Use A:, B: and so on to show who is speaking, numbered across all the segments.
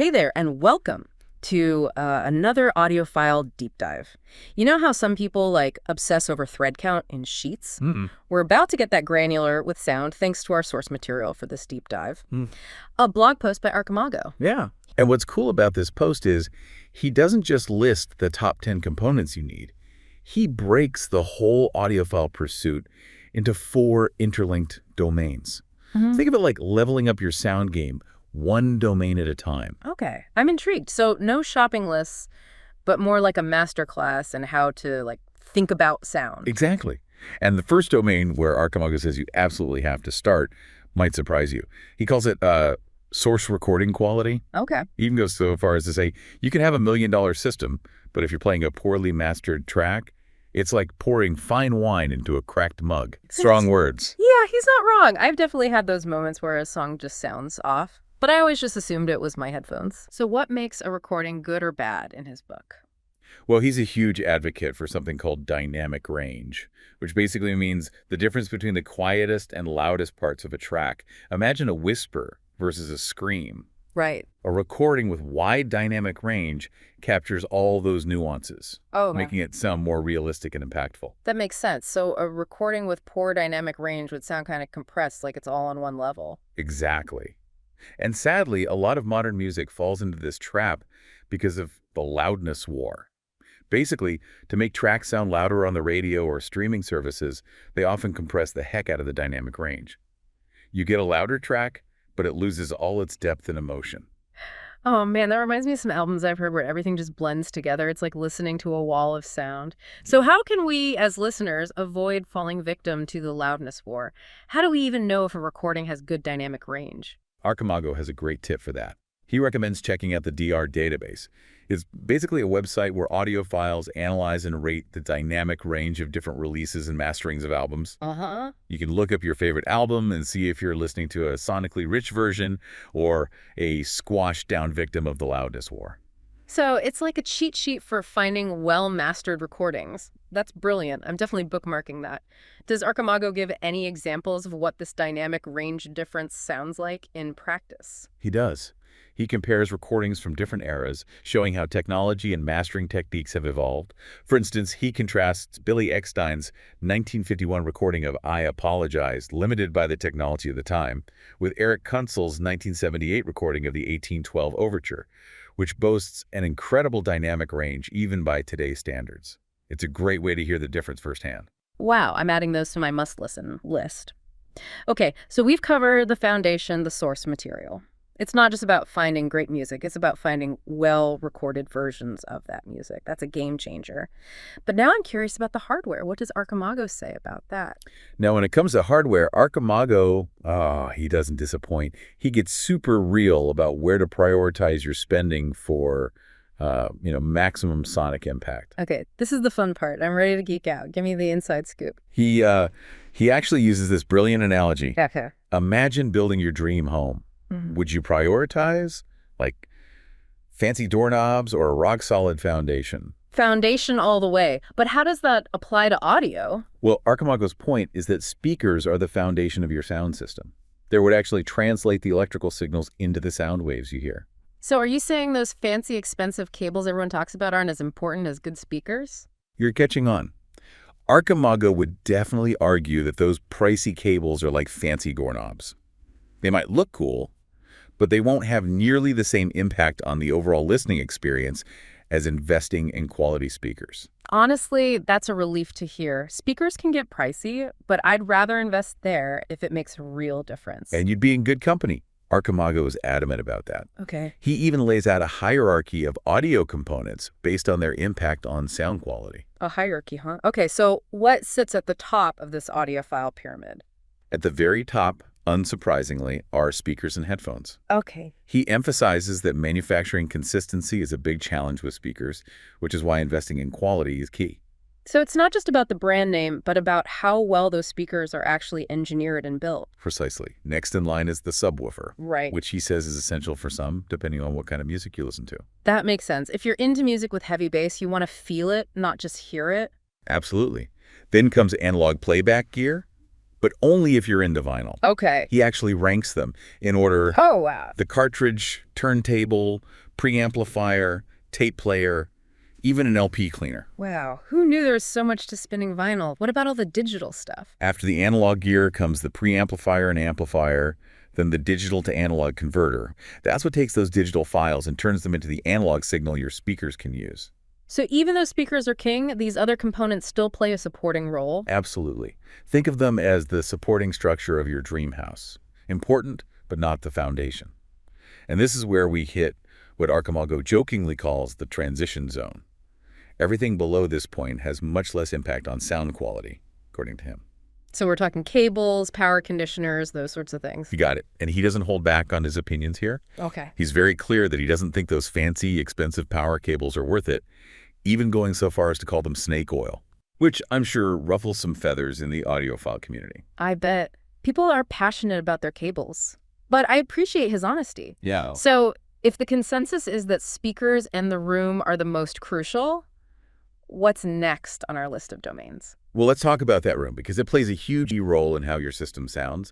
A: Hey there, and welcome to another audiophile deep dive. You know how some people obsess over thread count in sheets?
B: Mm-mm.
A: We're about to get that granular with sound thanks to our source material for this deep dive.
B: Mm.
A: A blog post by Archimago.
B: Yeah. And what's cool about this post is he doesn't just list the top 10 components you need. He breaks the whole audiophile pursuit into 4 interlinked domains. Think of it like leveling up your sound game, one domain at a time.
A: Okay, I'm intrigued. So no shopping lists, but more like a master class in how to think about sound.
B: Exactly. And the first domain where Archimago says you absolutely have to start might surprise you. He calls it source recording quality.
A: Okay.
B: He even goes so far as to say you can have $1 million system, but if you're playing a poorly mastered track, it's like pouring fine wine into a cracked mug. Strong words.
A: Yeah, he's not wrong. I've definitely had those moments where a song just sounds off, but I always just assumed it was my headphones. So what makes a recording good or bad in his book?
B: Well, he's a huge advocate for something called dynamic range, which basically means the difference between the quietest and loudest parts of a track. Imagine a whisper versus a scream.
A: Right.
B: A recording with wide dynamic range captures all those nuances,
A: Oh,
B: making it sound more realistic and impactful.
A: that makes sense. So a recording with poor dynamic range would sound kind of compressed, like it's all on one level.
B: Exactly. And sadly, a lot of modern music falls into this trap because of the loudness war. Basically, to make tracks sound louder on the radio or streaming services, they often compress the heck out of the dynamic range. You get a louder track, but it loses all its depth and emotion.
A: Oh man, that reminds me of some albums I've heard where everything just blends together. It's like listening to a wall of sound. So how can we, as listeners, avoid falling victim to the loudness war? How do we even know if a recording has good dynamic range?
B: Archimago has a great tip for that. He recommends checking out the DR database. It's basically a website where audiophiles analyze and rate the dynamic range of different releases and masterings of albums.
A: Uh-huh.
B: You can look up your favorite album and see if you're listening to a sonically rich version or a squashed-down victim of the loudness war.
A: So it's like a cheat sheet for finding well-mastered recordings. That's brilliant. I'm definitely bookmarking that. Does Archimago give any examples of what this dynamic range difference sounds like in practice?
B: He does. He compares recordings from different eras, showing how technology and mastering techniques have evolved. For instance, he contrasts Billy Eckstine's 1951 recording of I Apologize, limited by the technology of the time, with Eric Kunzel's 1978 recording of the 1812 Overture, which boasts an incredible dynamic range even by today's standards. It's a great way to hear the difference firsthand.
A: Wow, I'm adding those to my must-listen list. Okay, so we've covered the foundation, the source material. It's not just about finding great music. It's about finding well-recorded versions of that music. That's a game changer. But now I'm curious about the hardware. What does Archimago say about that?
B: Now, when it comes to hardware, Archimago, he doesn't disappoint. He gets super real about where to prioritize your spending for, maximum sonic impact.
A: Okay, this is the fun part. I'm ready to geek out. Give me the inside scoop.
B: He actually uses this brilliant analogy.
A: Okay.
B: Imagine building your dream home.
A: Mm-hmm.
B: Would you prioritize, fancy doorknobs or a rock-solid foundation?
A: Foundation all the way. But how does that apply to audio?
B: Well, Archimago's point is that speakers are the foundation of your sound system. They would actually translate the electrical signals into the sound waves you hear.
A: So are you saying those fancy, expensive cables everyone talks about aren't as important as good speakers?
B: You're catching on. Archimago would definitely argue that those pricey cables are like fancy doorknobs. They might look cool, but they won't have nearly the same impact on the overall listening experience as investing in quality speakers.
A: Honestly, that's a relief to hear. Speakers can get pricey, but I'd rather invest there if it makes a real difference.
B: And you'd be in good company. Archimago is adamant about that.
A: Okay.
B: He even lays out a hierarchy of audio components based on their impact on sound quality.
A: A hierarchy, huh? Okay, so what sits at the top of this audiophile pyramid?
B: At the very top, unsurprisingly, are speakers and headphones.
A: Okay.
B: He emphasizes that manufacturing consistency is a big challenge with speakers, which is why investing in quality is key.
A: So it's not just about the brand name, but about how well those speakers are actually engineered and built.
B: Precisely. Next in line is the subwoofer,
A: Right.
B: which he says is essential for some, depending on what kind of music you listen to.
A: That makes sense. If you're into music with heavy bass, you want to feel it, not just hear it.
B: Absolutely. Then comes analog playback gear. but only if you're into vinyl.
A: Okay.
B: He actually ranks them in order:
A: Oh, wow.
B: the cartridge, turntable, preamplifier, tape player, even an LP cleaner.
A: Wow. Who knew there was so much to spinning vinyl? What about all the digital stuff?
B: After the analog gear comes the preamplifier and amplifier, then the digital to analog converter. That's what takes those digital files and turns them into the analog signal your speakers can use.
A: So even though speakers are king, these other components still play a supporting role?
B: Absolutely. Think of them as the supporting structure of your dream house. Important, but not the foundation. And this is where we hit what Archimago jokingly calls the transition zone. Everything below this point has much less impact on sound quality, according to him.
A: So we're talking cables, power conditioners, those sorts of things.
B: You got it. And he doesn't hold back on his opinions here.
A: Okay.
B: He's very clear that he doesn't think those fancy, expensive power cables are worth it, even going so far as to call them snake oil, which I'm sure ruffles some feathers in the audiophile community.
A: I bet. People are passionate about their cables. But I appreciate his honesty.
B: Yeah.
A: So if the consensus is that speakers and the room are the most crucial, what's next on our list of domains?
B: Well, let's talk about that room, because it plays a huge role in how your system sounds.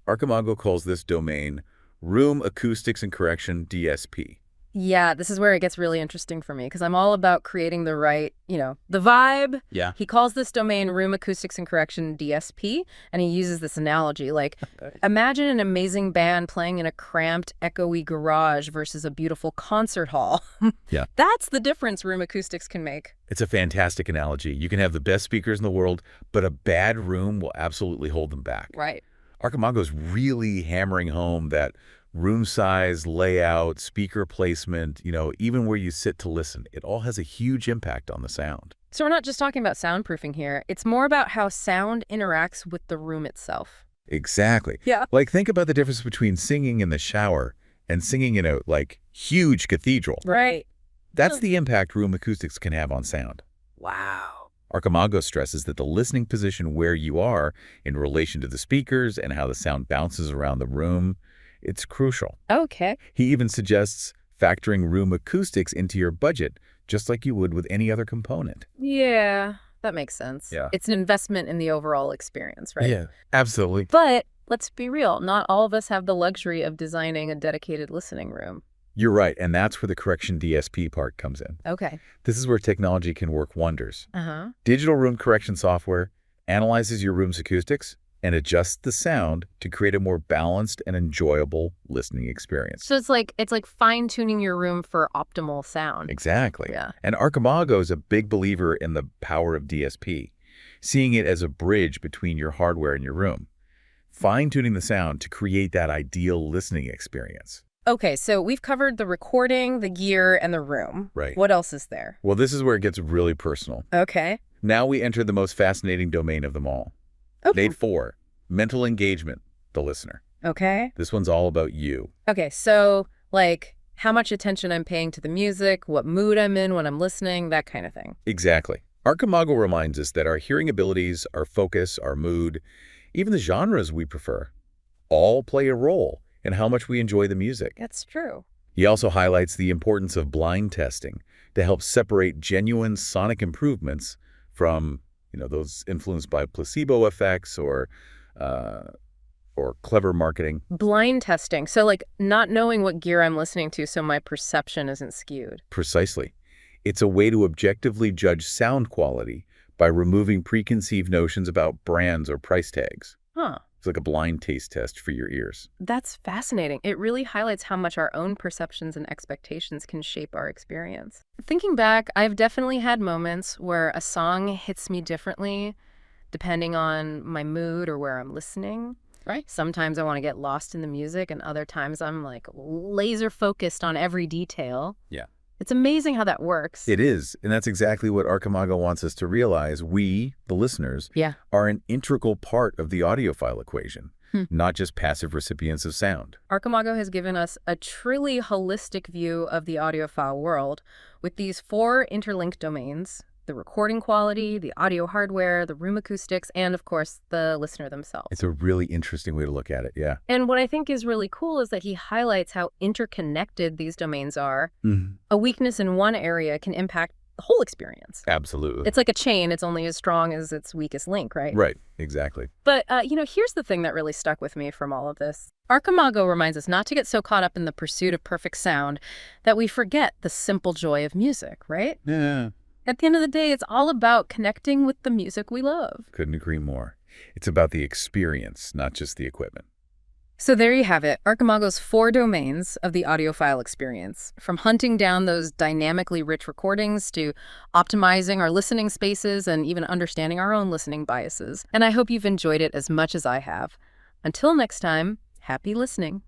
B: Archimago calls this domain Room Acoustics and Correction, DSP.
A: Yeah, this is where it gets really interesting for me, because I'm all about creating the right, the vibe.
B: Yeah.
A: He calls this domain Room Acoustics and Correction, DSP, and he uses this analogy. Like, imagine an amazing band playing in a cramped, echoey garage versus a beautiful concert hall.
B: Yeah.
A: That's the difference room acoustics can make.
B: It's a fantastic analogy. You can have the best speakers in the world, but a bad room will absolutely hold them back.
A: Right.
B: Archimago's really hammering home that room size, layout, speaker placement, even where you sit to listen, it all has a huge impact on the sound.
A: So we're not just talking about soundproofing here. It's more about how sound interacts with the room itself.
B: Exactly.
A: Yeah.
B: Like, think about the difference between singing in the shower and singing in a, huge cathedral.
A: Right.
B: That's the impact room acoustics can have on sound.
A: Wow.
B: Archimago stresses that the listening position where you are in relation to the speakers and how the sound bounces around the room, it's crucial.
A: Okay.
B: He even suggests factoring room acoustics into your budget, just like you would with any other component.
A: Yeah, that makes sense.
B: Yeah.
A: It's an investment in the overall experience, right?
B: Yeah, absolutely.
A: But let's be real. Not all of us have the luxury of designing a dedicated listening room.
B: You're right, and that's where the correction DSP part comes in.
A: Okay.
B: This is where technology can work wonders.
A: Uh-huh.
B: Digital room correction software analyzes your room's acoustics and adjusts the sound to create a more balanced and enjoyable listening experience.
A: So it's like fine-tuning your room for optimal sound.
B: Exactly.
A: Yeah.
B: And Archimago is a big believer in the power of DSP, seeing it as a bridge between your hardware and your room, fine-tuning the sound to create that ideal listening experience.
A: Okay, so we've covered the recording, the gear, and the room.
B: Right.
A: What else is there?
B: Well, this is where it gets really personal.
A: Okay.
B: Now we enter the most fascinating domain of them all.
A: Okay.
B: Day 4, mental engagement, the listener.
A: Okay.
B: This one's all about you.
A: Okay, so how much attention I'm paying to the music, what mood I'm in when I'm listening, that kind of thing.
B: Exactly. Archimago reminds us that our hearing abilities, our focus, our mood, even the genres we prefer, all play a role in how much we enjoy the music.
A: That's true.
B: He also highlights the importance of blind testing to help separate genuine sonic improvements from, those influenced by placebo effects or clever marketing.
A: Blind testing. So not knowing what gear I'm listening to so my perception isn't skewed.
B: Precisely. It's a way to objectively judge sound quality by removing preconceived notions about brands or price tags.
A: Huh.
B: It's like a blind taste test for your ears.
A: That's fascinating. It really highlights how much our own perceptions and expectations can shape our experience. Thinking back, I've definitely had moments where a song hits me differently depending on my mood or where I'm listening. Right. Sometimes I want to get lost in the music, and other times I'm laser focused on every detail.
B: Yeah.
A: It's amazing how that works.
B: It is, and that's exactly what Archimago wants us to realize. We, the listeners, are an integral part of the audiophile equation, not just passive recipients of sound.
A: Archimago has given us a truly holistic view of the audiophile world with these 4 interlinked domains: the recording quality, the audio hardware, the room acoustics, and of course, the listener themselves.
B: It's a really interesting way to look at it, yeah.
A: And what I think is really cool is that he highlights how interconnected these domains are. A weakness in one area can impact the whole experience.
B: Absolutely.
A: It's like a chain. It's only as strong as its weakest link, right?
B: Right, exactly.
A: But, here's the thing that really stuck with me from all of this. Archimago reminds us not to get so caught up in the pursuit of perfect sound that we forget the simple joy of music, right?
B: Yeah.
A: At the end of the day, it's all about connecting with the music we love.
B: Couldn't agree more. It's about the experience, not just the equipment.
A: So there you have it, Archimago's 4 domains of the audiophile experience, from hunting down those dynamically rich recordings to optimizing our listening spaces and even understanding our own listening biases. And I hope you've enjoyed it as much as I have. Until next time, happy listening.